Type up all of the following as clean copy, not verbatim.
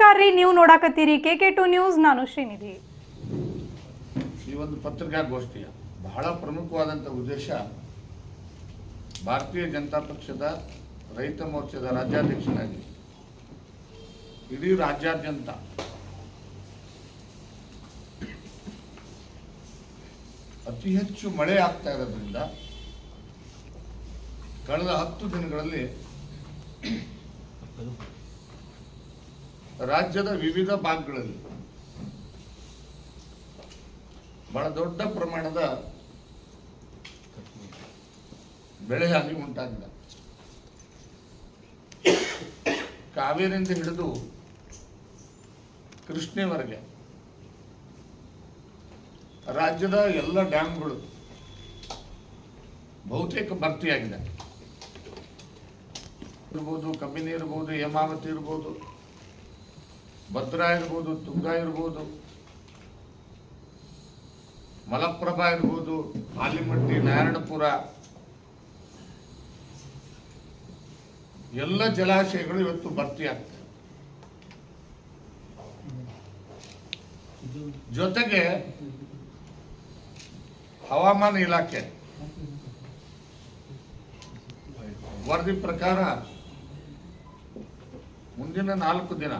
ನಮಸ್ಕಾರ ರೀ, ನೀವು ನೋಡಾಕತ್ತೀರಿ KK2 ನ್ಯೂಸ್. ನಾನು ಶ್ರೀನಿಧಿ. ಈ ಒಂದು ಪತ್ರಿಕಾಗೋಷ್ಠಿಯ ಬಹಳ ಪ್ರಮುಖವಾದಂಥ ಉದ್ದೇಶ ಭಾರತೀಯ ಜನತಾ ಪಕ್ಷದ ರೈತ ಮೋರ್ಚಾದ ರಾಜ್ಯಾಧ್ಯಕ್ಷನಾಗಿ ಇಡೀ ರಾಜ್ಯಾದ್ಯಂತ ಅತಿ ಹೆಚ್ಚು ಮಳೆ ಆಗ್ತಾ ಇರೋದ್ರಿಂದ ಕಳೆದ 10 ದಿನಗಳಲ್ಲಿ ರಾಜ್ಯದ ವಿವಿಧ ಭಾಗಗಳಲ್ಲಿ ಬಹಳ ದೊಡ್ಡ ಪ್ರಮಾಣದ ಬೆಳೆ ಹಾನಿ ಉಂಟಾಗಿದೆ. ಕಾವೇರಿಯಿಂದ ಹಿಡಿದು ಕೃಷ್ಣೆವರೆಗೆ ರಾಜ್ಯದ ಎಲ್ಲ ಡ್ಯಾಮ್ಗಳು ಬಹುತೇಕ ಭರ್ತಿಯಾಗಿದೆ. ಇರ್ಬೋದು, ಕಬಿನಿ ಇರ್ಬೋದು, ಹೇಮಾವತಿ ಇರ್ಬೋದು, ಭದ್ರಾ ಇರ್ಬೋದು, ತುಂಗಾ ಇರ್ಬೋದು, ಮಲಪ್ರಭಾ ಇರ್ಬೋದು, ಆಲಿಮಟ್ಟಿ, ನಾರಾಯಣಪುರ ಎಲ್ಲ ಜಲಾಶಯಗಳು ಇವತ್ತು ಭರ್ತಿಯಾಗ್ತವೆ. ಜೊತೆಗೆ ಹವಾಮಾನ ಇಲಾಖೆ ವರದಿ ಪ್ರಕಾರ ಮುಂದಿನ 4 ದಿನ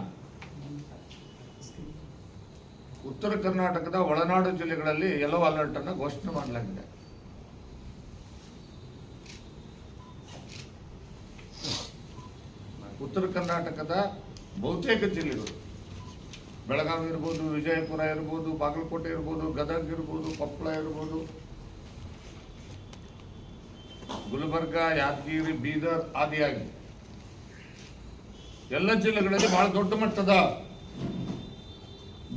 ಉತ್ತರ ಕರ್ನಾಟಕದ ಒಳನಾಡು ಜಿಲ್ಲೆಗಳಲ್ಲಿ ಯೆಲ್ಲೋ ಅಲರ್ಟ್ ಅನ್ನು ಘೋಷಣೆ ಮಾಡಲಾಗಿದೆ. ಉತ್ತರ ಕರ್ನಾಟಕದ ಬಹುತೇಕ ಜಿಲ್ಲೆಗಳು, ಬೆಳಗಾವಿ ಇರ್ಬೋದು, ವಿಜಯಪುರ ಇರ್ಬೋದು, ಬಾಗಲಕೋಟೆ ಇರ್ಬೋದು, ಗದಗ ಇರ್ಬೋದು, ಕೊಪ್ಪಳ ಇರ್ಬೋದು, ಗುಲ್ಬರ್ಗ, ಯಾದಗಿರಿ, ಬೀದರ್ ಆದಿಯಾಗಿ ಎಲ್ಲ ಜಿಲ್ಲೆಗಳಲ್ಲಿ ಬಹಳ ದೊಡ್ಡ ಮಟ್ಟದ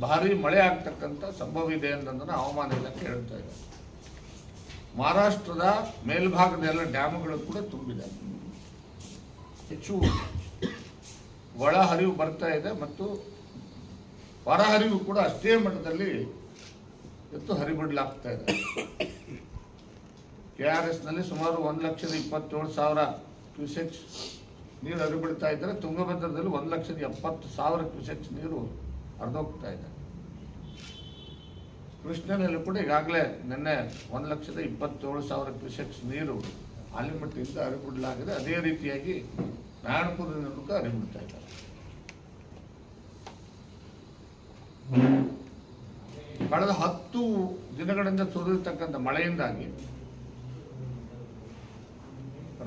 ಭಾರಿ ಮಳೆ ಆಗ್ತಕ್ಕಂಥ ಸಂಭವ ಇದೆ ಅನ್ನೋದನ್ನು ಹವಾಮಾನ ಇಲಾಖೆ ಹೇಳ್ತಾ ಇದೆ. ಮಹಾರಾಷ್ಟ್ರದ ಮೇಲ್ಭಾಗದ ಎಲ್ಲ ಡ್ಯಾಮ್ಗಳು ಕೂಡ ತುಂಬಿದೆ. ಹೆಚ್ಚು ಒಳ ಹರಿವು ಬರ್ತಾ ಇದೆ ಮತ್ತು ಹೊರ ಹರಿವು ಕೂಡ ಅಷ್ಟೇ ಮಟ್ಟದಲ್ಲಿ ಇವತ್ತು ಹರಿಬಿಡಲಾಗ್ತಾ ಇದೆ. KRS ನಲ್ಲಿ ಸುಮಾರು 1,27,000 ಕ್ಯೂಸೆಕ್ಸ್ ನೀರು ಹರಿಬಿಡ್ತಾ ಇದ್ದಾರೆ. ತುಂಗಭದ್ರದಲ್ಲಿ 1,70,000 ಕ್ಯೂಸೆಕ್ಸ್ ನೀರು ಹರಿದೋಗ್ತಾ ಇದೆ. ಕೃಷ್ಣನಲ್ಲಿ ಕೂಡ ಈಗಾಗಲೇ ನಿನ್ನೆ 1,27,000 ಕ್ಯೂಸೆಕ್ಸ್ ನೀರು ಆಲಿಮಟ್ಟಿಯಿಂದ ಹರಿಬಿಡಲಾಗಿದೆ. ಅದೇ ರೀತಿಯಾಗಿ ನಾರಾಯಣಪುರದಿಂದ ಹರಿಬಿಡ್ತಾ ಇದ್ದಾರೆ. ಕಳೆದ 10 ದಿನಗಳಿಂದ ಸುರಿದಿರ್ತಕ್ಕಂಥ ಮಳೆಯಿಂದಾಗಿ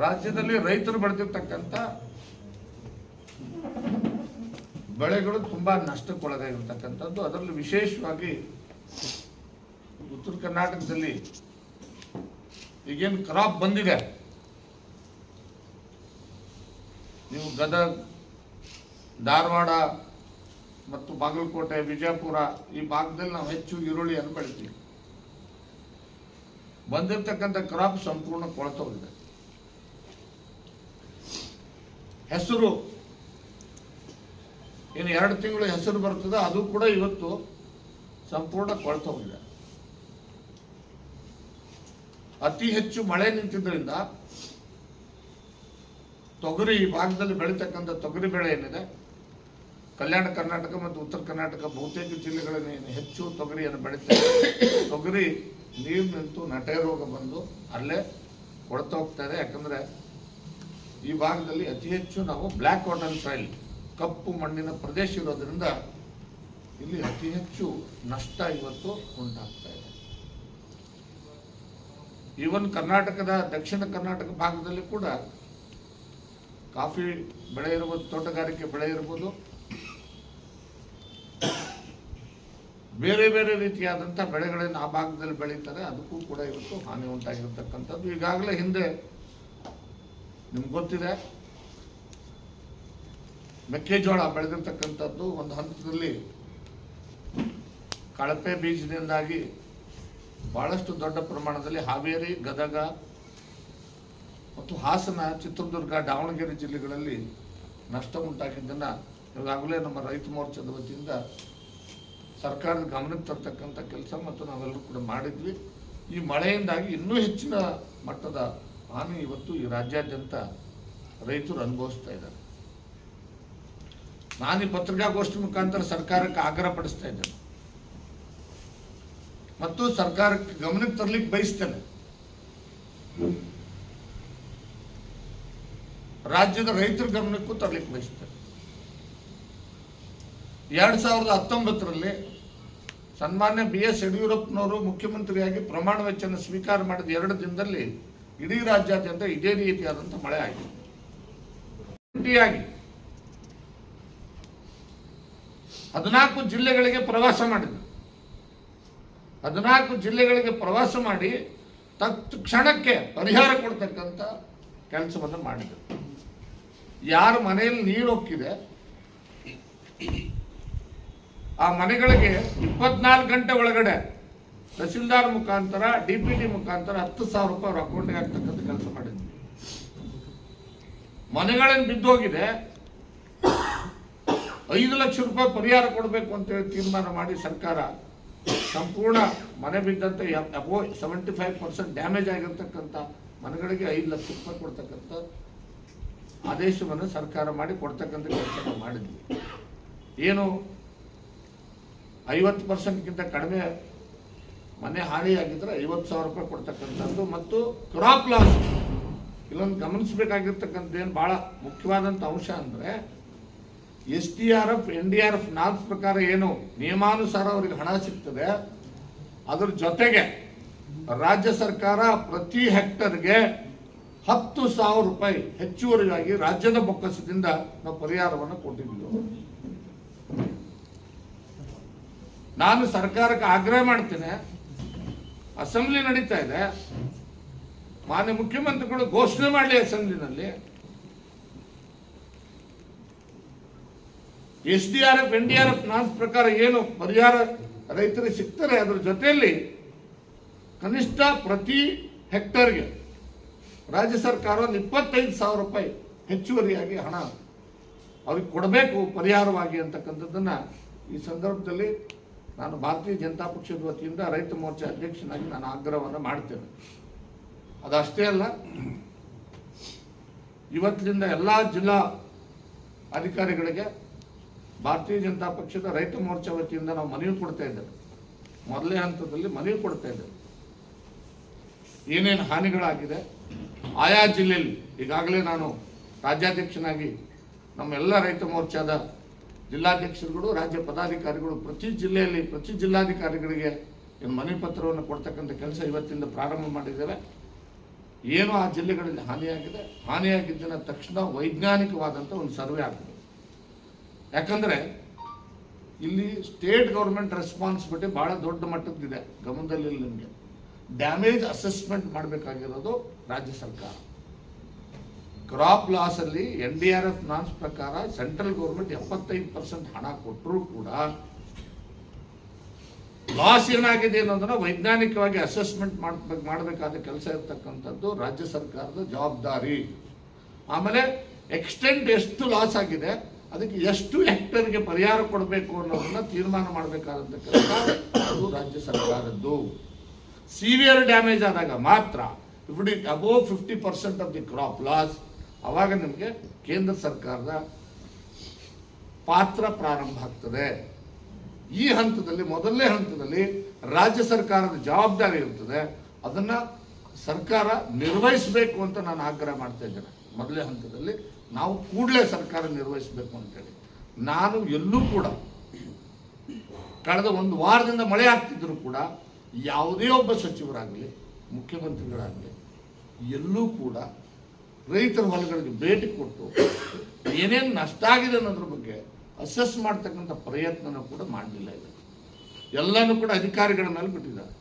ರಾಜ್ಯದಲ್ಲಿ ರೈತರು ಬೆಳೆದಿರ್ತಕ್ಕಂಥ ಬೆಳೆಗಳು ತುಂಬಾ ನಷ್ಟಕ್ಕೊಳಗಾಗಿರ್ತಕ್ಕಂಥದ್ದು. ಅದರಲ್ಲೂ ವಿಶೇಷವಾಗಿ ಉತ್ತರ ಕರ್ನಾಟಕದಲ್ಲಿ ಈಗೇನು ಕ್ರಾಪ್ ಬಂದಿದೆ, ನೀವು ಗದಗ, ಧಾರವಾಡ ಮತ್ತು ಬಾಗಲಕೋಟೆ, ವಿಜಯಪುರ ಈ ಭಾಗದಲ್ಲಿ ನಾವು ಹೆಚ್ಚು ಈರುಳ್ಳಿಯನ್ನು ಬೆಳಿತೀವಿ. ಬಂದಿರತಕ್ಕಂಥ ಕ್ರಾಪ್ ಸಂಪೂರ್ಣ ಕೊಳ್ತೋಗಿದೆ. ಹೆಸರು ಇನ್ನು 2 ತಿಂಗಳು ಹೆಸರು ಬರ್ತದೆ, ಅದು ಕೂಡ ಇವತ್ತು ಸಂಪೂರ್ಣ ಕೊಳ್ತೋಗಿದೆ. ಅತಿ ಹೆಚ್ಚು ಮಳೆ ನಿಂತಿದ್ದರಿಂದ ತೊಗರಿ ಈ ಭಾಗದಲ್ಲಿ ಬೆಳೀತಕ್ಕಂಥ ತೊಗರಿ ಬೆಳೆ ಏನಿದೆ, ಕಲ್ಯಾಣ ಕರ್ನಾಟಕ ಮತ್ತು ಉತ್ತರ ಕರ್ನಾಟಕ ಬಹುತೇಕ ಜಿಲ್ಲೆಗಳಲ್ಲಿ ಹೆಚ್ಚು ತೊಗರಿಯನ್ನು ಬೆಳೀತಾರೆ. ತೊಗರಿ ನೀರು ನಿಂತು ನಟೆ ರೋಗ ಬಂದು ಅಲ್ಲೇ ಕೊಳ್ತಾ ಹೋಗ್ತಾ ಇದೆ. ಯಾಕಂದ್ರೆ ಈ ಭಾಗದಲ್ಲಿ ಅತಿ ಹೆಚ್ಚು ನಾವು ಬ್ಲ್ಯಾಕ್ ವಾಟರ್ ಸಾಯಿಲ್, ಕಪ್ಪು ಮಣ್ಣಿನ ಪ್ರದೇಶ ಇರೋದ್ರಿಂದ ಇಲ್ಲಿ ಅತಿ ಹೆಚ್ಚು ನಷ್ಟ ಇವತ್ತು ಉಂಟಾಗ್ತಾ ಇದೆ. ಈವನ್ ಕರ್ನಾಟಕದ ದಕ್ಷಿಣ ಕರ್ನಾಟಕ ಭಾಗದಲ್ಲಿ ಕೂಡ ಕಾಫಿ ಬೆಳೆ ಇರ್ಬೋದು, ತೋಟಗಾರಿಕೆ ಬೆಳೆ ಇರ್ಬೋದು, ಬೇರೆ ಬೇರೆ ರೀತಿಯಾದಂಥ ಬೆಳೆಗಳನ್ನು ಆ ಭಾಗದಲ್ಲಿ ಬೆಳೀತಾರೆ. ಅದಕ್ಕೂ ಕೂಡ ಇವತ್ತು ಹಾನಿ ಉಂಟಾಗಿರ್ತಕ್ಕಂಥದ್ದು. ಈಗಾಗಲೇ ಹಿಂದೆ ನಿಮ್ಗೆ ಗೊತ್ತಿದೆ, ಮೆಕ್ಕೆಜೋಳ ಬೆಳೆದಿರ್ತಕ್ಕಂಥದ್ದು ಒಂದು ಹಂತದಲ್ಲಿ ಕಳಪೆ ಬೀಜದಿಂದಾಗಿ ಬಹಳಷ್ಟು ದೊಡ್ಡ ಪ್ರಮಾಣದಲ್ಲಿ ಹಾವೇರಿ, ಗದಗ ಮತ್ತು ಹಾಸನ, ಚಿತ್ರದುರ್ಗ, ದಾವಣಗೆರೆ ಜಿಲ್ಲೆಗಳಲ್ಲಿ ನಷ್ಟ ಉಂಟಾಗಿದ್ದನ್ನು ಈಗಾಗಲೇ ನಮ್ಮ ರೈತ ಮೋರ್ಚಾದ ವತಿಯಿಂದ ಸರ್ಕಾರದ ಗಮನಕ್ಕೆ ತರ್ತಕ್ಕಂಥ ಕೆಲಸ ಮತ್ತು ನಾವೆಲ್ಲರೂ ಕೂಡ ಮಾಡಿದ್ವಿ. ಈ ಮಳೆಯಿಂದಾಗಿ ಇನ್ನೂ ಹೆಚ್ಚಿನ ಮಟ್ಟದ ಹಾನಿ ಇವತ್ತು ಈ ರಾಜ್ಯಾದ್ಯಂತ ರೈತರು ಅನುಭವಿಸ್ತಾ ಇದ್ದಾರೆ. ನಾನು ಈ ಪತ್ರಿಕಾಗೋಷ್ಠಿ ಮುಖಾಂತರ ಸರ್ಕಾರಕ್ಕೆ ಆಗ್ರಹ ಪಡಿಸ್ತಾ ಇದ್ದೇನೆ ಮತ್ತು ಸರ್ಕಾರಕ್ಕೆ ಗಮನಕ್ಕೆ ತರಲಿಕ್ಕೆ ಬಯಸ್ತೇನೆ. ರಾಜ್ಯದ ರೈತರ ಗಮನಕ್ಕೂ ತರಲಿಕ್ಕೆ ಬಯಸ್ತೇನೆ. 2019ರಲ್ಲಿ ಸನ್ಮಾನ್ಯ BS ಯಡಿಯೂರಪ್ಪನವರು ಮುಖ್ಯಮಂತ್ರಿಯಾಗಿ ಪ್ರಮಾಣ ವಚನ ಸ್ವೀಕಾರ ಮಾಡಿದ 2 ದಿನದಲ್ಲಿ ಇಡೀ ರಾಜ್ಯಾದ್ಯಂತ ಇದೇ ರೀತಿಯಾದಂಥ ಮಳೆ ಆಗಿದೆ. 14 ಜಿಲ್ಲೆಗಳಿಗೆ ಪ್ರವಾಸ ಮಾಡಿದ್ರು. 14 ಜಿಲ್ಲೆಗಳಿಗೆ ಪ್ರವಾಸ ಮಾಡಿ ತಕ್ಷಣಕ್ಕೆ ಪರಿಹಾರ ಕೊಡ್ತಕ್ಕಂಥ ಕೆಲಸವನ್ನು ಮಾಡಿದರು. ಯಾರ ಮನೆಯಲ್ಲಿ ನೀರು ಹೋಗ್ತಿದೆ ಆ ಮನೆಗಳಿಗೆ 24 ಗಂಟೆ ಒಳಗಡೆ ತಹಸೀಲ್ದಾರ್ ಮುಖಾಂತರ DPT ಮುಖಾಂತರ 10,000 ರೂಪಾಯಿ ಅವ್ರ ಅಕೌಂಟ್ಗೆ ಹಾಕ್ತಕ್ಕಂಥ ಕೆಲಸ ಮಾಡಿದ್ವಿ. ಮನೆಗಳನ್ನು ಬಿದ್ದೋಗಿದೆ, 5 ಲಕ್ಷ ರೂಪಾಯಿ ಪರಿಹಾರ ಕೊಡಬೇಕು ಅಂತೇಳಿ ತೀರ್ಮಾನ ಮಾಡಿ ಸರ್ಕಾರ ಸಂಪೂರ್ಣ ಮನೆ ಬಿದ್ದಂತೆ 75% ಡ್ಯಾಮೇಜ್ ಆಗಿರ್ತಕ್ಕಂಥ ಮನೆಗಳಿಗೆ 5 ಲಕ್ಷ ರೂಪಾಯಿ ಕೊಡ್ತಕ್ಕಂಥ ಆದೇಶವನ್ನು ಸರ್ಕಾರ ಮಾಡಿ ಕೊಡ್ತಕ್ಕಂಥ ಕೆಲಸ ಮಾಡಿದ್ವಿ. ಏನು 50%ಗಿಂತ ಕಡಿಮೆ ಮನೆ ಹಾನಿಯಾಗಿದ್ರೆ 50,000 ರೂಪಾಯಿ ಕೊಡ್ತಕ್ಕಂಥದ್ದು ಮತ್ತು ಕ್ರಾಪ್ ಲಾಸ್. ಇಲ್ಲೊಂದು ಗಮನಿಸಬೇಕಾಗಿರ್ತಕ್ಕಂಥ ಏನು ಬಹಳ ಮುಖ್ಯವಾದಂಥ ಅಂಶ ಅಂದರೆ SDRF NDRF ನಾರ್ಮ್ಸ್ ಪ್ರಕಾರ ಏನು ನಿಯಮಾನುಸಾರ ಅವರಿಗೆ ಹಣ ಸಿಗ್ತದೆ, ಅದ್ರ ಜೊತೆಗೆ ರಾಜ್ಯ ಸರ್ಕಾರ ಪ್ರತಿ ಹೆಕ್ಟರ್ಗೆ 10,000 ರೂಪಾಯಿ ಹೆಚ್ಚುವರಿಯಾಗಿ ರಾಜ್ಯದ ಬೊಕ್ಕಸದಿಂದ ನಾವು ಪರಿಹಾರವನ್ನು ಕೊಟ್ಟಿದ್ದೀವಿ. ನಾನು ಸರ್ಕಾರಕ್ಕೆ ಆಗ್ರಹ ಮಾಡ್ತೇನೆ, ಅಸೆಂಬ್ಲಿ ನಡೀತಾ ಇದೆ, ಮಾನ್ಯ ಮುಖ್ಯಮಂತ್ರಿಗಳು ಘೋಷಣೆ ಮಾಡಲಿ ಅಸೆಂಬ್ಲಿನಲ್ಲಿ SDRF NDRF ನಾರ್ಮ್ಸ್ ಪ್ರಕಾರ ಏನು ಪರಿಹಾರ ರೈತರಿಗೆ ಸಿಗ್ತಾರೆ ಅದರ ಜೊತೆಯಲ್ಲಿ ಕನಿಷ್ಠ ಪ್ರತಿ ಹೆಕ್ಟರ್ಗೆ ರಾಜ್ಯ ಸರ್ಕಾರ 25,000 ರೂಪಾಯಿ ಹೆಚ್ಚುವರಿಯಾಗಿ ಹಣ ಅವ್ರಿಗೆ ಕೊಡಬೇಕು ಪರಿಹಾರವಾಗಿ ಅಂತಕ್ಕಂಥದ್ದನ್ನ ಈ ಸಂದರ್ಭದಲ್ಲಿ ನಾನು ಭಾರತೀಯ ಜನತಾ ಪಕ್ಷದ ವತಿಯಿಂದ ರೈತ ಮೋರ್ಚಾ ಅಧ್ಯಕ್ಷನಾಗಿ ನಾನು ಆಗ್ರಹವನ್ನು ಮಾಡ್ತೇನೆ. ಅದಷ್ಟೇ ಅಲ್ಲ, ಇವತ್ತಿನಿಂದ ಎಲ್ಲ ಜಿಲ್ಲಾ ಅಧಿಕಾರಿಗಳಿಗೆ ಭಾರತೀಯ ಜನತಾ ಪಕ್ಷದ ರೈತ ಮೋರ್ಚಾ ವತಿಯಿಂದ ನಾವು ಮನವಿ ಕೊಡ್ತಾ ಇದ್ದೇವೆ. ಮೊದಲನೇ ಹಂತದಲ್ಲಿ ಮನವಿ ಕೊಡ್ತಾ ಇದ್ದೇವೆ. ಏನೇನು ಹಾನಿಗಳಾಗಿದೆ ಆಯಾ ಜಿಲ್ಲೆಯಲ್ಲಿ ಈಗಾಗಲೇ ನಾನು ರಾಜ್ಯಾಧ್ಯಕ್ಷನಾಗಿ ನಮ್ಮೆಲ್ಲ ರೈತ ಮೋರ್ಚಾದ ಜಿಲ್ಲಾಧ್ಯಕ್ಷರುಗಳು ರಾಜ್ಯ ಪದಾಧಿಕಾರಿಗಳು ಪ್ರತಿ ಜಿಲ್ಲೆಯಲ್ಲಿ ಪ್ರತಿ ಜಿಲ್ಲಾಧಿಕಾರಿಗಳಿಗೆ ಮನವಿ ಪತ್ರವನ್ನು ಕೊಡ್ತಕ್ಕಂಥ ಕೆಲಸ ಇವತ್ತಿಂದ ಪ್ರಾರಂಭ ಮಾಡಿದ್ದೇವೆ. ಏನು ಆ ಜಿಲ್ಲೆಗಳಲ್ಲಿ ಹಾನಿಯಾಗಿದೆ, ಹಾನಿಯಾಗಿದ್ದನ್ನ ತಕ್ಷಣ ವೈಜ್ಞಾನಿಕವಾದಂಥ ಒಂದು ಸರ್ವೆ ಆಗ್ತದೆ. ಯಾಕಂದರೆ ಇಲ್ಲಿ ಸ್ಟೇಟ್ ಗೌರ್ಮೆಂಟ್ ರೆಸ್ಪಾನ್ಸಿಬಿಲಿಟಿ ಭಾಳ ದೊಡ್ಡ ಮಟ್ಟದ್ದಿದೆ. ಗಮನದಲ್ಲಿ ನಿಮಗೆ ಡ್ಯಾಮೇಜ್ ಅಸೆಸ್ಮೆಂಟ್ ಮಾಡಬೇಕಾಗಿರೋದು ರಾಜ್ಯ ಸರ್ಕಾರ. ಕ್ರಾಪ್ ಲಾಸ್ ಅಲ್ಲಿ NDRF ನಾರ್ಮ್ಸ್ ಪ್ರಕಾರ ಸೆಂಟ್ರಲ್ ಗೌರ್ಮೆಂಟ್ 75% ಹಣ ಕೊಟ್ಟರೂ ಕೂಡ ಲಾಸ್ ಏನಾಗಿದೆ ಅನ್ನೋದನ್ನ ವೈಜ್ಞಾನಿಕವಾಗಿ ಅಸೆಸ್ಮೆಂಟ್ ಮಾಡಬೇಕಾದ ಕೆಲಸ ಇರತಕ್ಕಂಥದ್ದು ರಾಜ್ಯ ಸರ್ಕಾರದ ಜವಾಬ್ದಾರಿ. ಆಮೇಲೆ ಎಕ್ಸ್ಟೆಂಟ್ ಎಷ್ಟು ಲಾಸ್ ಆಗಿದೆ, ಅದಕ್ಕೆ ಎಷ್ಟು ಹೆಕ್ಟರ್ಗೆ ಪರಿಹಾರ ಕೊಡಬೇಕು ಅನ್ನೋದನ್ನ ತೀರ್ಮಾನ ಮಾಡಬೇಕಾದಂಥ ಕೆಲಸ ಅದು ರಾಜ್ಯ ಸರ್ಕಾರದ್ದು. ಸಿವಿಯರ್ ಡ್ಯಾಮೇಜ್ ಆದಾಗ ಮಾತ್ರ above 50% of the crop loss, ಅವಾಗ ನಿಮಗೆ ಕೇಂದ್ರ ಸರ್ಕಾರದ ಪಾತ್ರ ಪ್ರಾರಂಭ ಆಗ್ತದೆ. ಈ ಹಂತದಲ್ಲಿ ಮೊದಲನೇ ಹಂತದಲ್ಲಿ ರಾಜ್ಯ ಸರ್ಕಾರದ ಜವಾಬ್ದಾರಿ ಇರ್ತದೆ, ಅದನ್ನ ಸರ್ಕಾರ ನಿರ್ವಹಿಸಬೇಕು ಅಂತ ನಾನು ಆಗ್ರಹ ಮಾಡ್ತಾ ಇದ್ದೇನೆ. ಮೊದಲನೇ ಹಂತದಲ್ಲಿ ನಾವು ಕೂಡಲೇ ಸರ್ಕಾರ ನಿರ್ವಹಿಸಬೇಕು ಅಂತೇಳಿ. ನಾನು ಎಲ್ಲೂ ಕೂಡ ಕಳೆದ 1 ವಾರದಿಂದ ಮಳೆ ಆಗ್ತಿದ್ರು ಕೂಡ ಯಾವುದೇ ಒಬ್ಬ ಸಚಿವರಾಗಲಿ ಮುಖ್ಯಮಂತ್ರಿಗಳಾಗಲಿ ಎಲ್ಲೂ ಕೂಡ ರೈತರ ಹೊಲಗಳಿಗೆ ಭೇಟಿ ಕೊಟ್ಟು ಏನೇನು ನಷ್ಟ ಆಗಿದೆ ಅನ್ನೋದ್ರ ಬಗ್ಗೆ ಅಸೆಸ್ ಮಾಡ್ತಕ್ಕಂಥ ಪ್ರಯತ್ನನೂ ಕೂಡ ಮಾಡಲಿಲ್ಲ. ಇದೆ ಎಲ್ಲನೂ ಕೂಡ ಅಧಿಕಾರಿಗಳ ಮೇಲೆ ಬಿಟ್ಟಿದ್ದಾರೆ.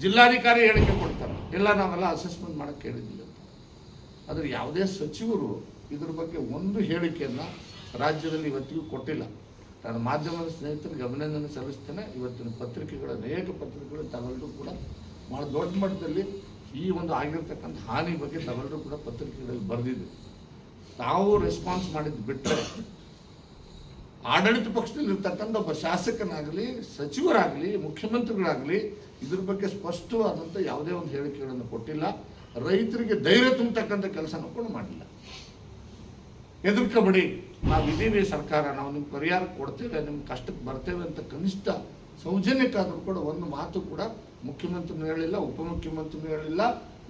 ಜಿಲ್ಲಾಧಿಕಾರಿ ಹೇಳಿಕೆ ಕೊಡ್ತಾರೆ, ಎಲ್ಲ ನಾವೆಲ್ಲ ಅಸೆಸ್ಮೆಂಟ್ ಮಾಡಕ್ಕೆ ಹೇಳಿದ್ದಿಲ್ಲ ಅಂತ. ಆದರೆ ಯಾವುದೇ ಸಚಿವರು ಇದ್ರ ಬಗ್ಗೆ ಒಂದು ಹೇಳಿಕೆಯನ್ನು ರಾಜ್ಯದಲ್ಲಿ ಇವತ್ತಿಗೂ ಕೊಟ್ಟಿಲ್ಲ. ನಾನು ಮಾಧ್ಯಮದ ಸ್ನೇಹಿತರಿಗೆ ಅಭಿನಂದನೆ ಸಲ್ಲಿಸ್ತೇನೆ. ಇವತ್ತಿನ ಪತ್ರಿಕೆಗಳು ಅನೇಕ ಪತ್ರಿಕೆಗಳು ತಾವೆಲ್ಲರೂ ಕೂಡ ಭಾಳ ದೊಡ್ಡ ಮಟ್ಟದಲ್ಲಿ ಈ ಒಂದು ಆಗಿರ್ತಕ್ಕಂಥ ಹಾನಿ ಬಗ್ಗೆ ತಾವೆಲ್ಲರೂ ಕೂಡ ಪತ್ರಿಕೆಗಳಲ್ಲಿ ಬರೆದಿದೆ. ತಾವು ರೆಸ್ಪಾನ್ಸ್ ಮಾಡಿದ್ದು ಬಿಟ್ಟರೆ ಆಡಳಿತ ಪಕ್ಷದಲ್ಲಿ ಇರ್ತಕ್ಕಂಥ ಒಬ್ಬ ಶಾಸಕನಾಗಲಿ ಸಚಿವರಾಗಲಿ ಮುಖ್ಯಮಂತ್ರಿಗಳಾಗಲಿ ಇದ್ರ ಬಗ್ಗೆ ಸ್ಪಷ್ಟವಾದಂಥ ಯಾವುದೇ ಒಂದು ಹೇಳಿಕೆಗಳನ್ನು ಕೊಟ್ಟಿಲ್ಲ. ರೈತರಿಗೆ ಧೈರ್ಯ ತುಂಬತಕ್ಕಂಥ ಕೆಲಸನೂ ಕೂಡ ಮಾಡಿಲ್ಲ. ಹೆದರ್ಕಬೇಡಿ, ನಾವಿದ್ದೀವಿ ಸರ್ಕಾರ, ನಾವು ನಿಮ್ಗೆ ಪರಿಹಾರ ಕೊಡ್ತೇವೆ, ನಿಮ್ಮ ಕಷ್ಟಕ್ಕೆ ಬರ್ತೇವೆ ಅಂತ ಕನಿಷ್ಠ ಸೌಜನ್ಯಕ್ಕಾದರೂ ಕೂಡ ಒಂದು ಮಾತು ಕೂಡ ಮುಖ್ಯಮಂತ್ರಿನೂ ಹೇಳಿಲ್ಲ, ಉಪಮುಖ್ಯಮಂತ್ರಿನೂ ಹೇಳಿಲ್ಲ,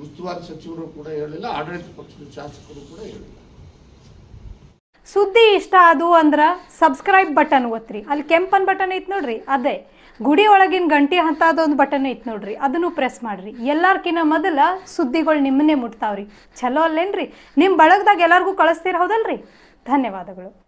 ಉಸ್ತುವಾರಿ ಸಚಿವರು ಕೂಡ ಹೇಳಿಲ್ಲ, ಆಡಳಿತ ಪಕ್ಷದ ಶಾಸಕರು ಕೂಡ ಹೇಳಿಲ್ಲ. ಸುದ್ದಿ ಇಷ್ಟ ಆದವು ಅಂದ್ರೆ ಸಬ್ಸ್ಕ್ರೈಬ್ ಬಟನ್ ಒತ್ತಿರಿ. ಅಲ್ಲಿ ಕೆಂಪನ್ ಬಟನ್ ಐತೆ ನೋಡ್ರಿ, ಅದೇ ಗುಡಿ ಒಳಗಿನ ಗಂಟೆ ಹಂತದೊಂದು ಬಟನ್ ಐತೆ ನೋಡ್ರಿ, ಅದನ್ನು ಪ್ರೆಸ್ ಮಾಡ್ರಿ. ಎಲ್ಲಾರ್ಕಿನ್ನ ಮೊದಲ ಸುದ್ದಿಗಳು ನಿಮ್ಮನ್ನೇ ಮುಟ್ತಾವ್ರಿ. ಚಲೋ ಅಲ್ಲೇನ್ರಿ? ನಿಮ್ಮ ಬಳಗದಾಗ ಎಲ್ಲರಿಗೂ ಕಳಿಸ್ತೀರ, ಹೌದಲ್ರಿ? ಧನ್ಯವಾದಗಳು.